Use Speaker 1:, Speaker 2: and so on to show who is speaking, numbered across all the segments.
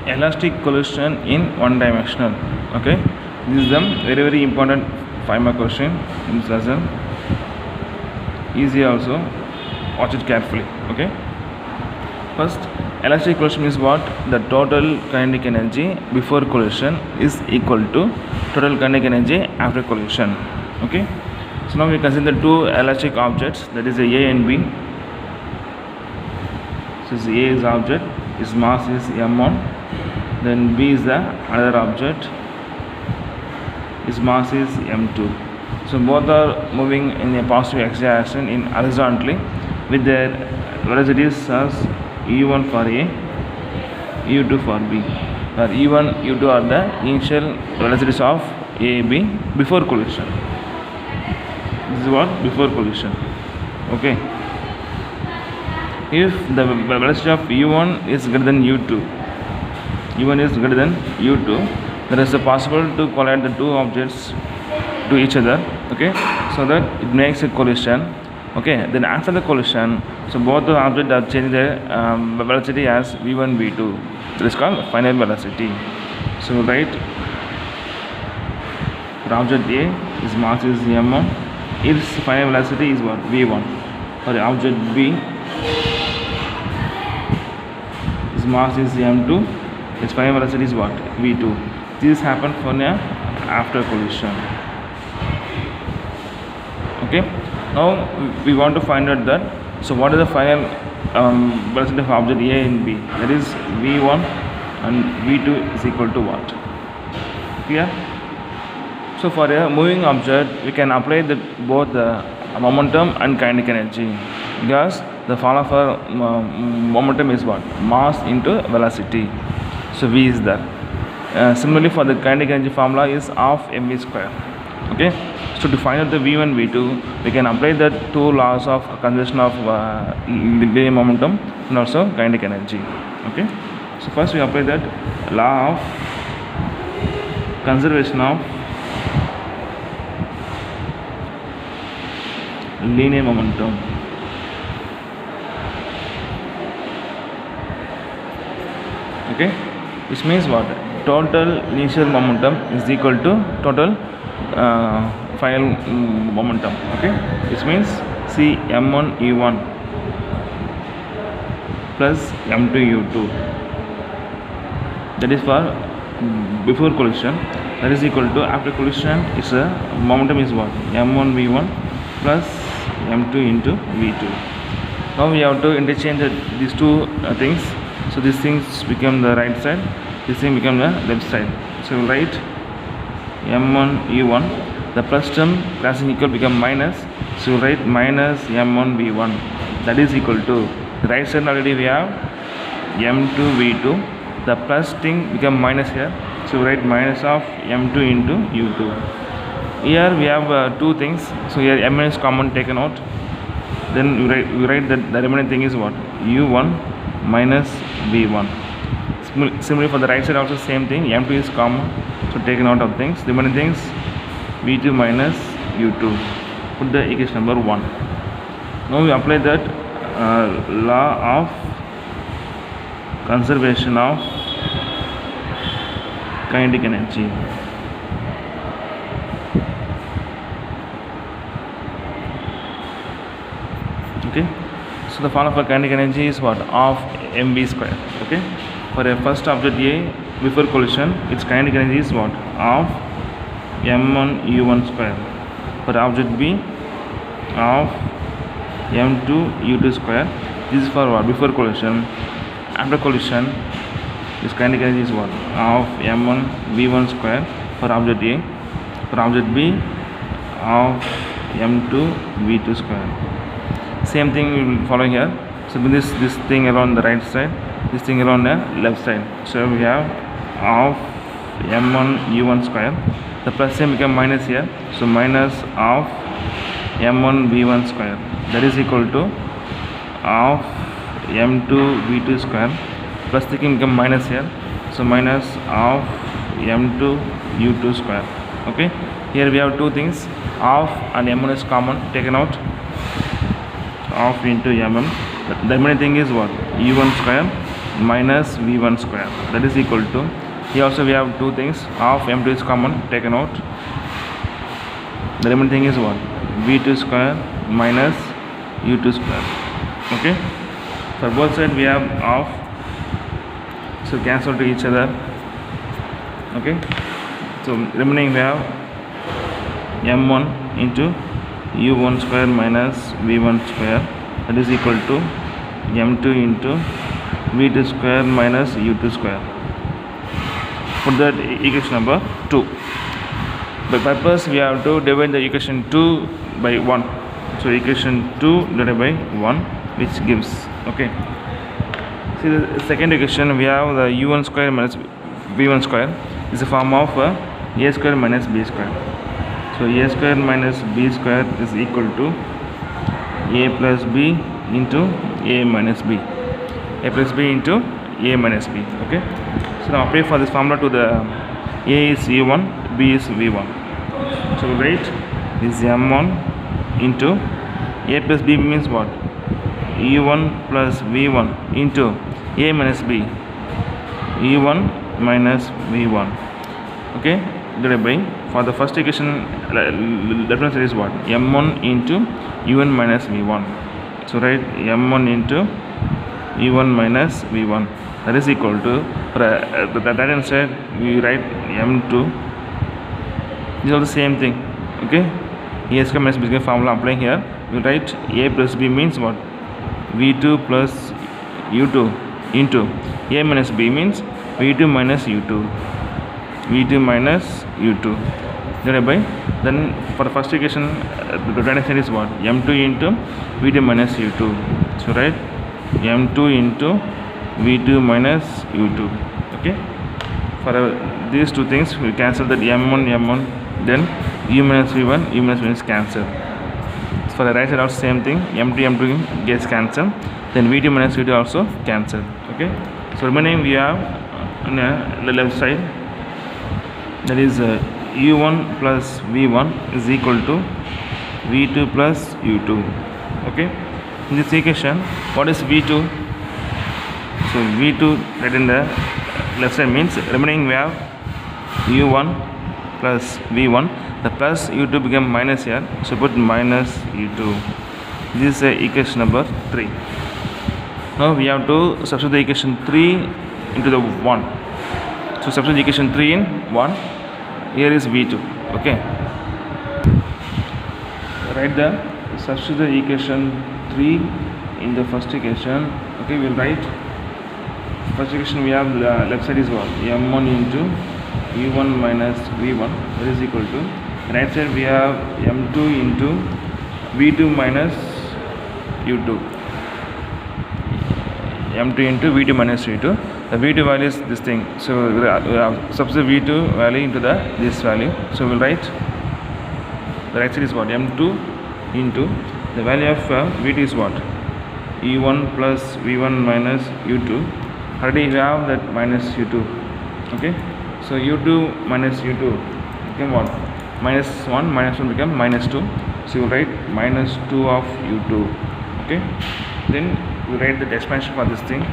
Speaker 1: elastic collision in one dimensional. Okay, this is the very important 5 mark question in this lesson. Easy also, watch it carefully. Okay, first, elastic collision is what? The total kinetic energy before collision is equal to total kinetic energy after collision. Okay, so now we consider two elastic objects, that is A and B. So A is object, its mass is m1, then B is the another object, its mass is m2. So both are moving in a positive x direction in horizontally with their velocities as u1 for A, u2 for B, where u1, u2 are the initial velocities of A, B before collision. This is what? Before collision. Okay. If the velocity of u1 is greater than u2, u1 is greater than u2, there is a possibility to collide the two objects to each other. Okay, so that it makes a collision. Okay, then after the collision, so both the objects are changing their velocity as v1, v2. That is called final velocity. So write for object A, its mass is m1, its final velocity is what? v1. For the object B, its mass is m2, its final velocity is what? v2. This happened for the after collision. Okay, now we want to find out that, so what is the final velocity of object A and B? That is v1 and v2 is equal to what? Clear? So for a moving object, we can apply both the momentum and kinetic energy, because the formula for momentum is what? Mass into velocity. So v is there. Similarly, for the kinetic energy formula is half mv square. Okay, so to find out the v1, v2, we can apply the two laws of conservation of linear momentum and also kinetic energy. Okay, so first we apply that law of conservation of linear momentum. Okay, which means what? Total initial momentum is equal to total final momentum. Okay, which means C m1 u1 plus m2 u2, that is for before collision. That is equal to after collision, its momentum is what? m1 v1 plus m2 into v2. Now we have to interchange these two things. So these things become the right side, this thing become the left side. So we write m1 u1, the plus term crossing equal become minus, so we write minus m1 v1, that is equal to the right side already we have m2 v2, the plus thing become minus here, so we write minus of m2 into u2. Here we have two things, so here m is common taken out, then we write that the remaining thing is what? u1 minus v1. Similarly for the right side also same thing, m2 is common, so taken out of things, remaining things v2 minus u2. Put the equation number 1. Now we apply that law of conservation of kinetic energy. Okay, so the formula for kinetic energy is what? Of mv square. Okay, for a first object A before collision, its kinetic energy is what? Of m1 u1 square. For object B, of m2 u2 square. This is for what? Before collision. After collision, its kinetic energy is what? Of m1 v1 square for object A. For object B, of m2 v2 square. Same thing we will follow here. So this thing around the right side, this thing around the left side. So we have of m1 u1 square, the plus sign become minus here, so minus of m1 v1 square, that is equal to of m2 v2 square, plus thing become minus here, so minus of m2 u2 square. Okay, here we have two things, of and m1 is common, taken out, of into mm, the remaining thing is what? u1 square minus v1 square, that is equal to, here also we have two things, half m2 is common, taken out. The remaining thing is what? v2 square minus u2 square. Okay, for both sides we have half, so cancel to each other. Okay, so remaining we have m1 into u1 square minus v1 square, that is equal to m2 into v2 square minus u2 square. Put that equation number 2. By purpose we have to divide the equation 2 by 1. So equation 2 divided by 1, which gives, okay. See the second equation, we have the u1 square minus v1 square is a form of a square minus b square. So a square minus b square is equal to a plus b into a minus b. A plus b into a minus b. Okay. So now apply for this formula to the a is u1, b is v1. So write this m1 into a plus b means what? u1 plus v1 into a minus b, u1 minus v1. Okay, divided by, for the first equation reference is what? m1 into u1 minus v1. So write m1 into u1 minus v1, that is equal to, for the right hand side we write m2. These are the same thing. Okay, a square minus b square formula applying here. We write a plus b means what? v2 plus u2 into a minus b means v2 minus u2, v2 minus u2, divided by, then for the first equation the right hand side is what? m2 into v2 minus u2. So write m2 into v2 minus u2. Okay, for these two things we cancel that m1, then u minus v1, u minus v1 is cancelled. For the right side also same thing, m2 gets cancelled, then v2 minus v2 also cancelled. Okay, so remaining we have on the left side, that is u1 plus v1 is equal to v2 plus u2. Okay, in this equation what is v2? So v2 right in the left side means remaining we have u1 plus v1, the plus u2 become minus here, so put minus u2. This is equation number 3. Now we have to substitute the equation 3 into the 1. So substitute the equation 3 in 1. Here is v2. Okay, write the substitute the equation 3 in the first equation. Okay, we'll write first equation, we have the left side is what? m1 into u1 minus v1, that is equal to, right side we have m2 into v2 minus u2, m2 into v2 minus u2. The v2 value is this thing, so we have substitute v2 value into this value. So we'll write the right side is what? m2 into the value of v2 is what? u1 plus v1 minus u2. Already we have that minus u2. Okay, so u2 minus u2 became what? Minus 1 become minus 2. So you write minus 2 of u2. Okay, then we write the expansion for this thing.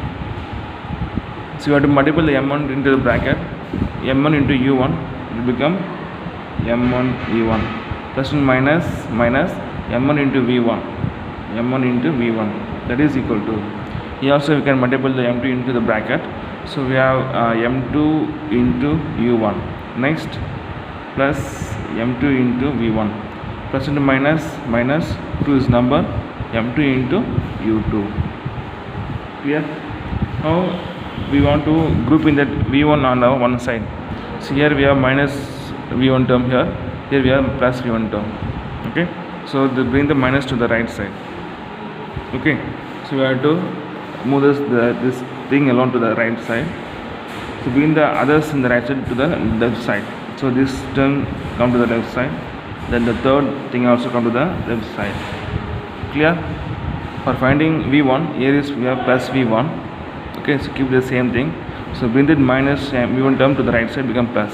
Speaker 1: So you have to multiply the m1 into the bracket, m1 into u1 will become m1 u1, plus and minus m1 into v1, that is equal to, here also we can multiply the m2 into the bracket. So we have m2 into u1, next plus m2 into v1, plus into minus 2 is number, m2 into u2. Clear? Now we want to group in that v1 on the one side. So here we have minus v1 term, here we have plus v1 term. Okay, so bring the minus to the right side. Okay, so we have to move this thing along to the right side. So bring the others in the right side to the left side. So this term come to the left side, then the third thing also come to the left side. Clear? For finding v1, here is we have plus v1. Okay, so keep the same thing. So bring that minus v1 term to the right side, become plus.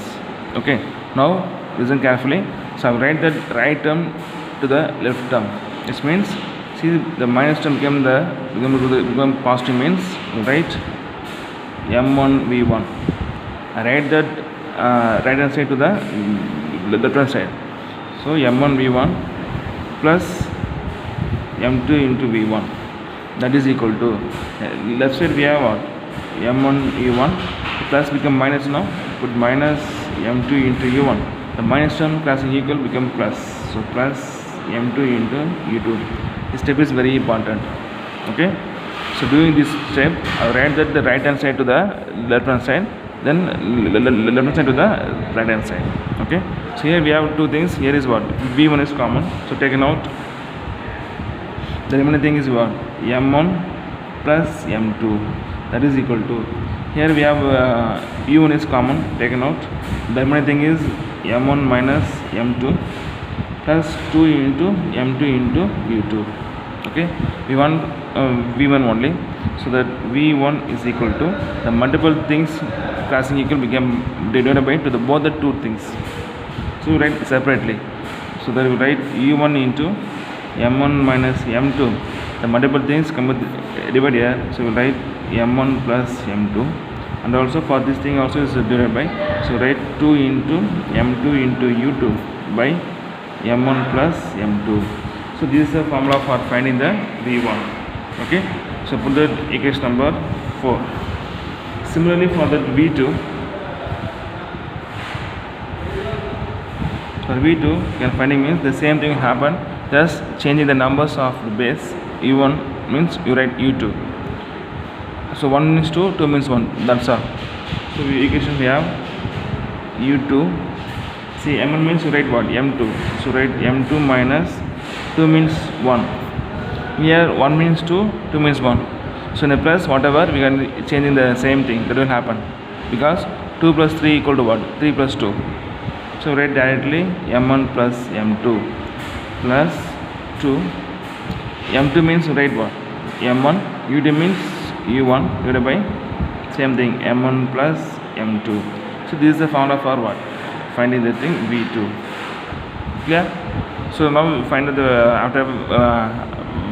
Speaker 1: Okay, now listen carefully. So I will write that right term to the left term. This means, see, the minus term become positive, means we write m1 v1. I write that right hand side to the left hand side. So m1 v1 plus m2 into v1, that is equal to left side we have what, m1 e1 plus become minus now, put minus m2 into u1, the minus term crossing equal become plus, so plus m2 into u2. This step is very important. Okay, so doing this step I write that the right hand side to the left hand side, then left hand side to the right hand side. Okay, so here we have two things. Here is what, v1 is common, so taken out. The remaining thing is what, m1 plus m2, that is equal to, here we have u1 is common, taken out. The remaining thing is m1 minus m2 plus 2 into m2 into u2. Okay, we want v1 only, so that v1 is equal to the multiple things crossing equal become divided by to the both the two things. So we write separately, so that we write u1 into m1 minus m2, the multiple things come with divide here, so we write m1 plus m2, and also for this thing also is divided by, so write 2 into m2 into u2 by m1 plus m2. So this is the formula for finding the v1. Okay, so put that equation number 4. Similarly for that v2, for v2 can finding means the same thing happen, just changing the numbers of the base. u1 means you write u2, so 1 means 2, 2 means 1, that's all. So equation we have u2, see m1 means you write what, m2, so write m2 minus 2 means 1, here 1 means 2, 2 means 1, so in a plus whatever we can changing the same thing, that will happen, because 2 plus 3 equal to what, 3 plus 2, so write directly m1 plus m2 plus 2, m2 means write what, m1, u2 means u1 divided by same thing m1 plus m2. So this is the formula for what, finding the thing v2. Clear? So now we find the after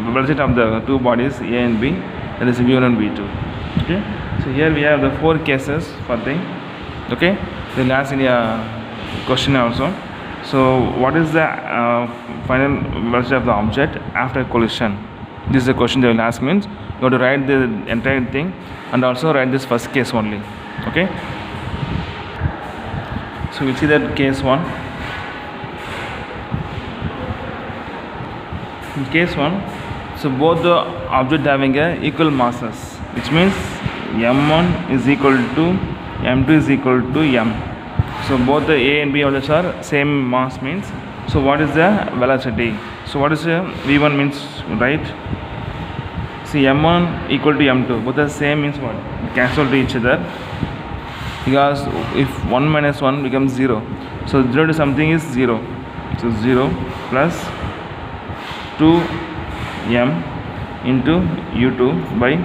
Speaker 1: velocity of the two bodies A and B, that is v1 and v2. Okay, so here we have the 4 cases for thing. Okay, they will ask in a question also. So what is the final velocity of the object after collision? This is the question they will ask, means you have to write the entire thing and also write this first case only. Okay, so we'll see that case 1. In case 1, so both the object having a equal masses, which means m1 is equal to m2 is equal to m. So both the A and B objects are same mass means, so what is the velocity? So what is the v1 means, right? See m1 equal to m2, both the same means what, cancel to each other, because if 1 minus 1 becomes 0, so 0 to something is 0, so 0 plus 2m into u2 by,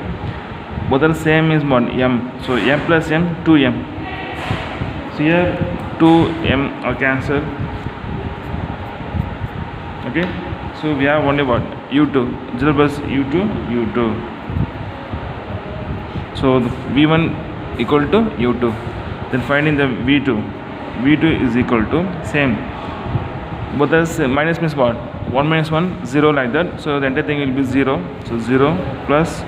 Speaker 1: both are same is what, m, so m plus m, 2m. So here 2m are cancelled. Okay, so we have only what, u2, 0 plus u2, u2. So the v1 equal to u2. Then finding the v2, v2 is equal to same, both as minus means what, 1 minus 1, 0 like that, so the entire thing will be 0, so 0 plus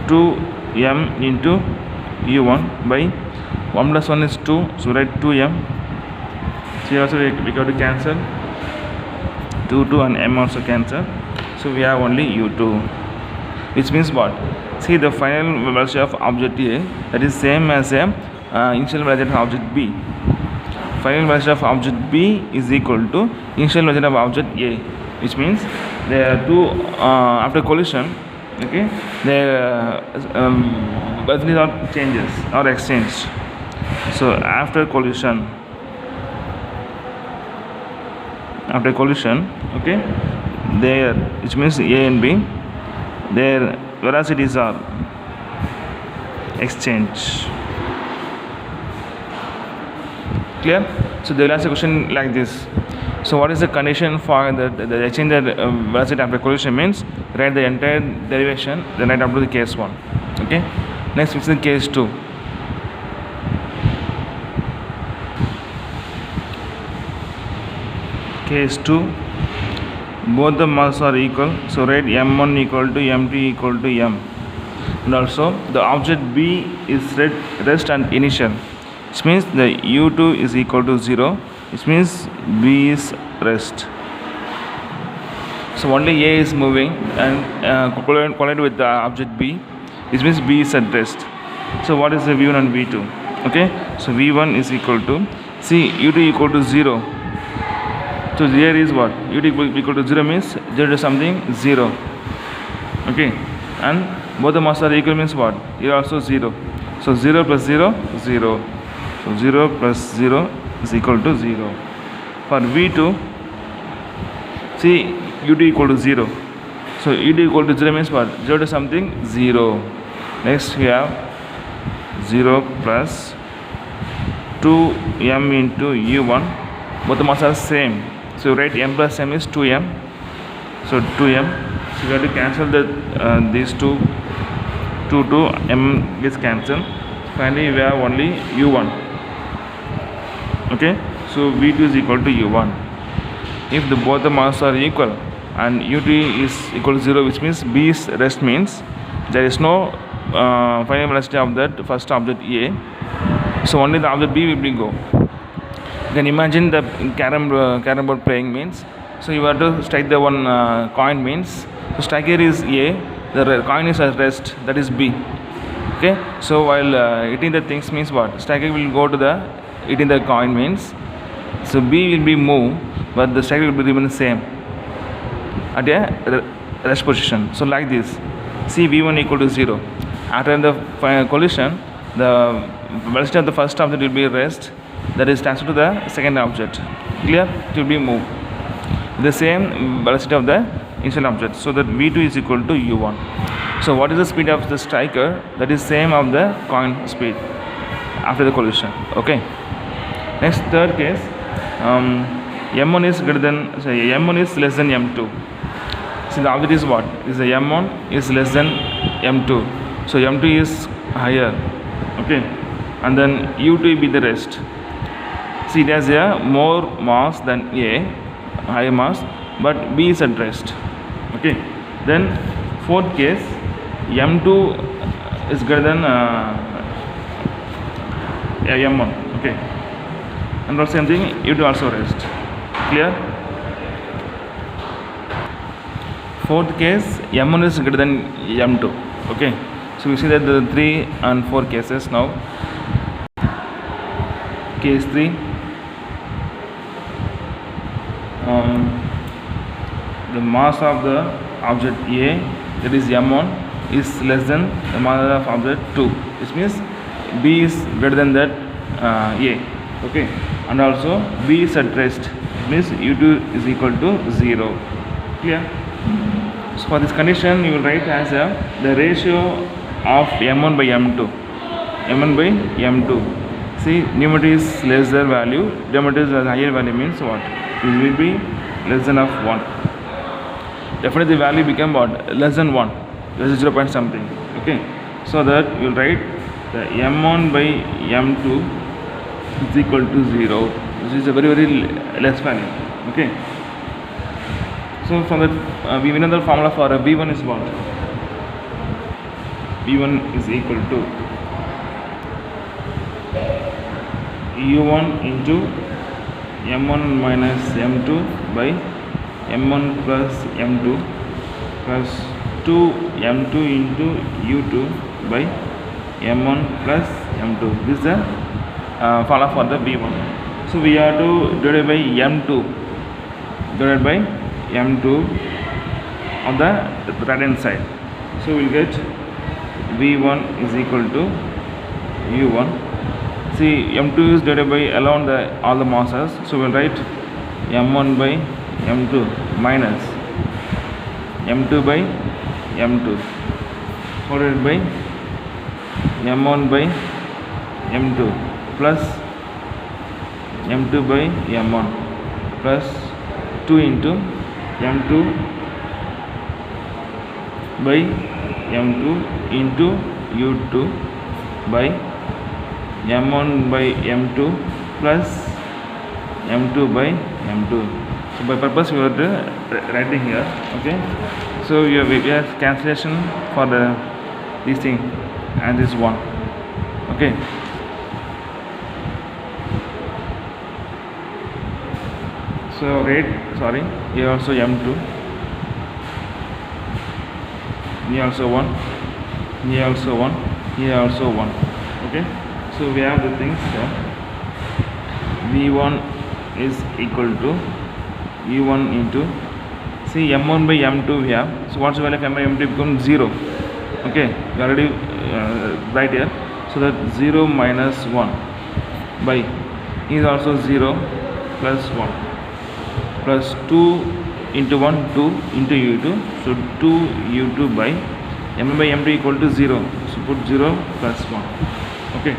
Speaker 1: 2m into u1 by 1 plus 1 is 2, so write 2m. So here also we got to cancel 2 and m also cancel, so we have only u2, which means what, see the final velocity of object A, that is same as a initial velocity of object B. Final velocity of object B is equal to initial velocity of object A, which means there are two after collision. Okay, their velocities are changes or exchanged. So after collision, okay, there, which means A and B, their velocities are exchanged. Clear? So they will ask a question like this. So what is the condition for the exchange velocity after collision means, write the entire derivation, then write up to the case 1. Okay, next is the case 2. Case 2, both the masses are equal, so write m1 equal to m2 equal to m. And also the object B is rest and initial, which means the u2 is equal to 0, which means B is rest. So only A is moving and collide with the object B, which means B is at rest. So what is the V1 and V2? Okay, so V1 is equal to, see, u2 equal to 0. So here is what? u2 equal to 0 means 0 to something 0. Okay, and both the masses are equal means what? Here also 0. So 0 plus 0, 0. So 0 plus 0 is equal to 0. For V2, see, u2 equal to 0. So u2 equal to 0 means what? 0 to something 0. Next we have 0 plus 2m into u1. Both the masses are same. So write m plus m is 2m. So 2m. So we have to cancel these two m gets cancelled. Finally we have only u1. Okay. So v2 is equal to u1. If both the masses are equal and u2 is equal to 0, which means B is rest, means there is no final velocity of that first object A. So only the object B will be go. You can imagine the carom board playing means. So you have to strike the one coin means. So striker is A, the coin is at rest, that is B. Okay. So while hitting the things means what? Striker will go to the hitting the coin means. So B will be moved, but the striker will be remain the same at a rest position. So like this, see, V1 equal to 0. After the collision, the velocity of the first object will be rest, that is transferred to the second object. Clear? It will be moved. The same velocity of the initial object. So that V2 is equal to u1. So what is the speed of the striker? That is same of the coin speed after the collision. Okay. Next, third case, m1 is greater than, m1 is less than m2. See, the object is what? Is the m1 is less than m2. So m2 is higher. Okay, and then u2 will be the rest. See, it has a more mass than A, higher mass, but B is at rest. Okay, then fourth case, m2 is greater than m1. Okay, and also same thing, u2 also rest. Clear? Fourth case, m1 is greater than m2. Okay, so we see that the 3 and 4 cases now. Case 3, the mass of the object A, that is m1, is less than the mass of object 2, which means B is greater than that A. Okay, and also B is at rest, it means u2 is equal to 0. Clear? So for this condition, you will write as the ratio of m1 by m2. m1 by m2. See, numerator is lesser value, denominator is higher value, means what? It will be less than of 1. Definitely the value become what? Less than 1. This is 0 point something. Okay. So that you will write the m1 by m2 is equal to 0. This is a very less value. Okay. So from that we know the formula for v1 is what? v1 is equal to u1 into m1 minus m2 by m1 plus m2 plus 2m2 into u2 by m1 plus m2. This is the formula for the v1. So we have to divide by m2 divided by m2 on the right hand side. So we will get v1 is equal to u1. See, m2 is divided by along all the masses. So we will write m1 by m2 minus m2 by m2 divided by m1 by m2 plus m2 by m1 plus 2 into m2 by m2 into u2 by m1 by m2 plus m2 by m2. So by purpose we are writing here. Okay, so we have cancellation for this thing and this one. Okay, so rate, sorry, here also m2, here also 1, here also 1, here also 1. Okay, so we have the things here. v1 is equal to u1 into, see, m1 by m2 we have. So what's the value of m by m2? Becomes 0. Okay, we already right here. So that 0 minus 1 by is also 0 plus 1 plus 2 into 1, 2 into u2. So 2 u2 by m by m2 equal to 0. So put 0 plus 1. Okay,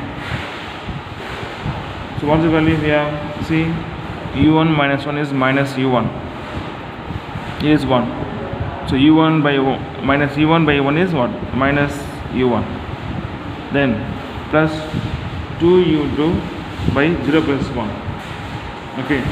Speaker 1: so what's the value we have? See, u1 minus 1 is minus u1. Here is 1. So u1 by minus u1 by 1 is what? Minus u1. Then plus 2 u2 by 0 plus 1. Okay.